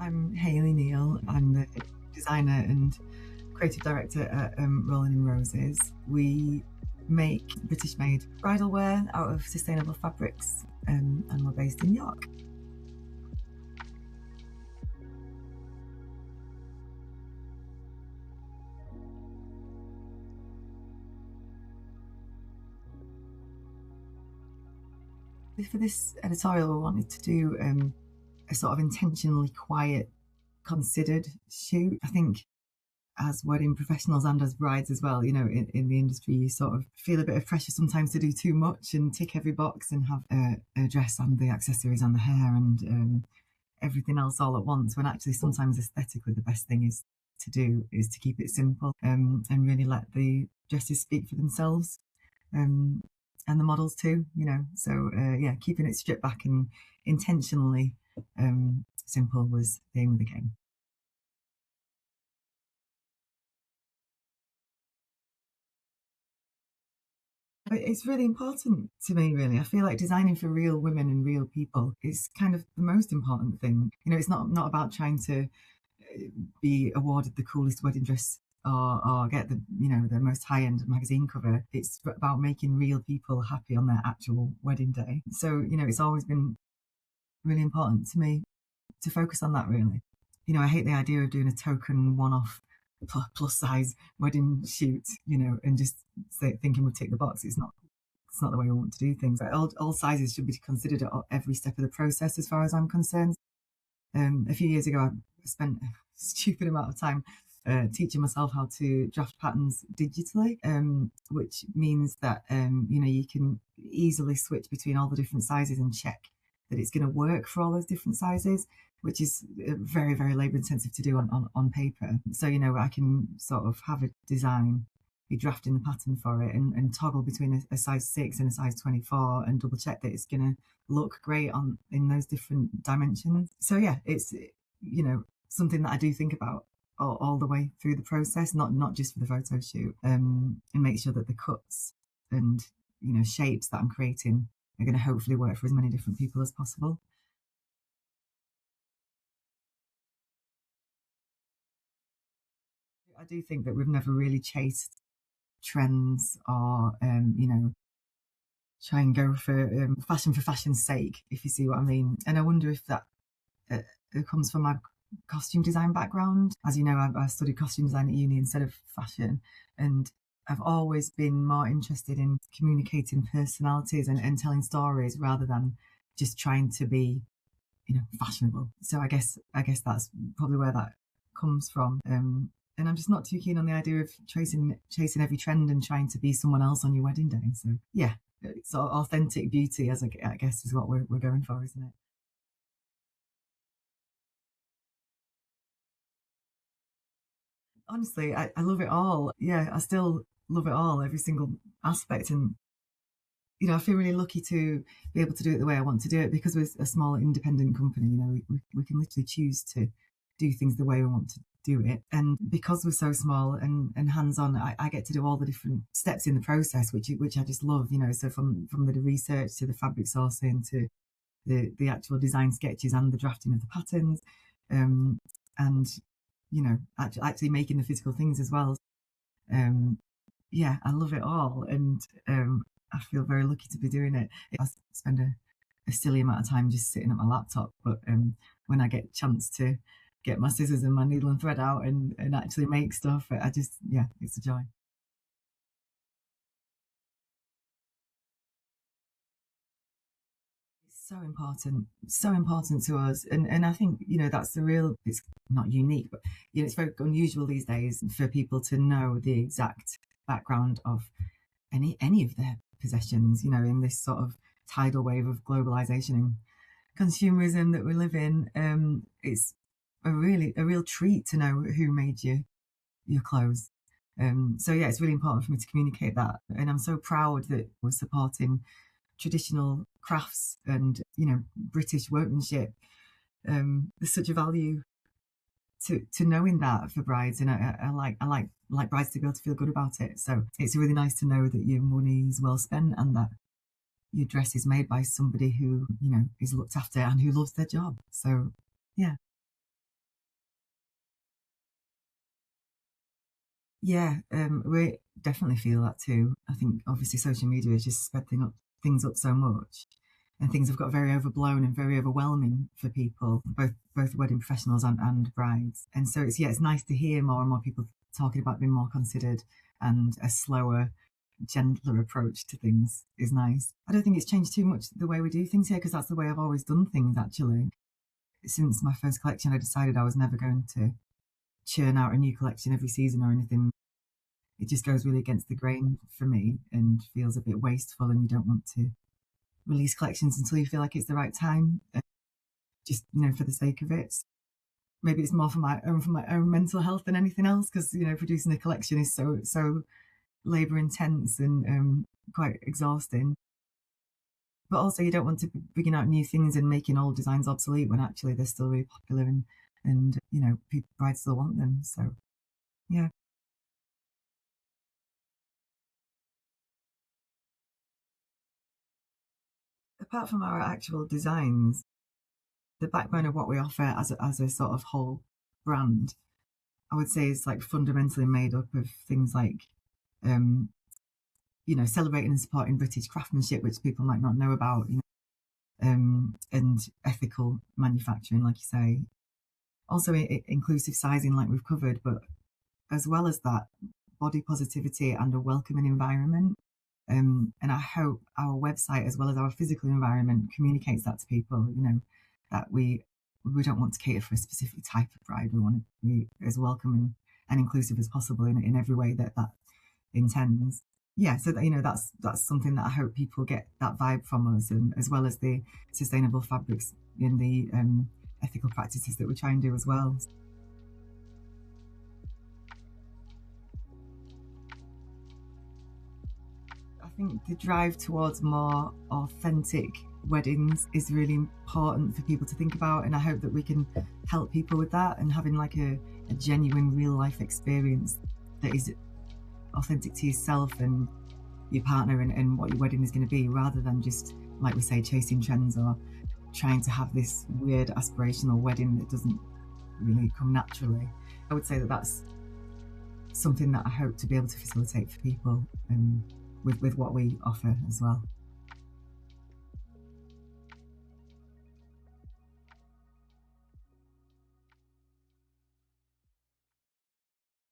I'm Hayley Neil. I'm the designer and creative director at Rolling Roses. We make British-made bridal wear out of sustainable fabrics, and we're based in York. For this editorial, we wanted to do a sort of intentionally quiet, considered shoot. I think as wedding professionals and as brides as well, in the industry, you sort of feel a bit of pressure sometimes to do too much and tick every box and have a dress and the accessories and the hair and everything else all at once, when actually sometimes aesthetically the best thing is to keep it simple, and really let the dresses speak for themselves, um, and the models too, So yeah, keeping it stripped back and intentionally simple was the aim of the game. But it's really important to me, really. I feel like designing for real women and real people is kind of the most important thing. It's not about trying to be awarded the coolest wedding dress or get the most high end magazine cover. It's about making real people happy on their actual wedding day. So it's always been really important to me to focus on that. Really, I hate the idea of doing a token one-off plus size wedding shoot, and just thinking we'll tick the box. It's not the way I want to do things. All sizes should be considered at every step of the process, as far as I'm concerned. A few years ago, I spent a stupid amount of time teaching myself how to draft patterns digitally, which means that you can easily switch between all the different sizes and check that it's going to work for all those different sizes, which is very, very labour intensive to do on paper. So I can sort of have a design, be drafting the pattern for it, and toggle between a size 6 and a size 24 and double check that it's going to look great in those different dimensions. So yeah, it's something that I do think about all the way through the process, not just for the photo shoot, and make sure that the cuts and shapes that I'm creating are going to hopefully work for as many different people as possible. I do think that we've never really chased trends or try and go for fashion's sake, if you see what I mean. And I wonder if that uh, it comes from my costume design background. As you know, I studied costume design at uni instead of fashion, and I've always been more interested in communicating personalities and telling stories rather than just trying to be, fashionable. So I guess that's probably where that comes from. And I'm just not too keen on the idea of chasing every trend and trying to be someone else on your wedding day. So yeah, it's authentic beauty, as I guess, is what we're going for, isn't it? Honestly, I love it all. Yeah, I still love it all, every single aspect. And I feel really lucky to be able to do it the way I want to do it, because we're a small independent company. We can literally choose to do things the way we want to do it. And because we're so small and hands on, I get to do all the different steps in the process, which I just love. So from the research to the fabric sourcing to the actual design sketches and the drafting of the patterns, and actually making the physical things as well. Um, yeah, I love it all, and I feel very lucky to be doing it. I spend a silly amount of time just sitting at my laptop, but when I get a chance to get my scissors and my needle and thread out and actually make stuff, I just, yeah, it's a joy. It's so important to us, and I think that's the real. It's not unique, but it's very unusual these days for people to know the exact background of any of their possessions. In this sort of tidal wave of globalization and consumerism that we live in, it's a real treat to know who made your clothes. So yeah, it's really important for me to communicate that, and I'm so proud that we're supporting traditional crafts and British workmanship. There's such a value to knowing that for brides, and I like brides to be able to feel good about it. So it's really nice to know that your money is well spent and that your dress is made by somebody who is looked after and who loves their job. So yeah. Yeah, we definitely feel that too. I think obviously social media has just sped things up so much, and things have got very overblown and very overwhelming for people, both wedding professionals and brides. And so it's nice to hear more and more people talking about being more considered, and a slower, gentler approach to things is nice. I don't think it's changed too much the way we do things here, because that's the way I've always done things actually. Since my first collection, I decided I was never going to churn out a new collection every season or anything. It just goes really against the grain for me and feels a bit wasteful, and you don't want to release collections until you feel like it's the right time, just for the sake of it. Maybe it's more for my own mental health than anything else, because producing a collection is so labor intense and quite exhausting. But also, you don't want to be bringing out new things and making old designs obsolete when actually they're still really popular, and people, brides still want them. So yeah. Apart from our actual designs, the backbone of what we offer as a sort of whole brand, I would say, is like fundamentally made up of things like, um, celebrating and supporting British craftsmanship, which people might not know about, and ethical manufacturing, like you say. Also, inclusive sizing, like we've covered, but as well as that, body positivity and a welcoming environment. And I hope our website, as well as our physical environment, communicates that to people. That we don't want to cater for a specific type of bride. We want to be as welcoming and inclusive as possible in every way that intends. Yeah, so that's something that I hope people get that vibe from us, and as well as the sustainable fabrics in the ethical practices that we try and do as well. I think the drive towards more authentic weddings is really important for people to think about, and I hope that we can help people with that, and having like a genuine real life experience that is authentic to yourself and your partner, and what your wedding is going to be, rather than just, like we say, chasing trends or trying to have this weird aspirational wedding that doesn't really come naturally. I would say that that's something that I hope to be able to facilitate for people, with what we offer as well.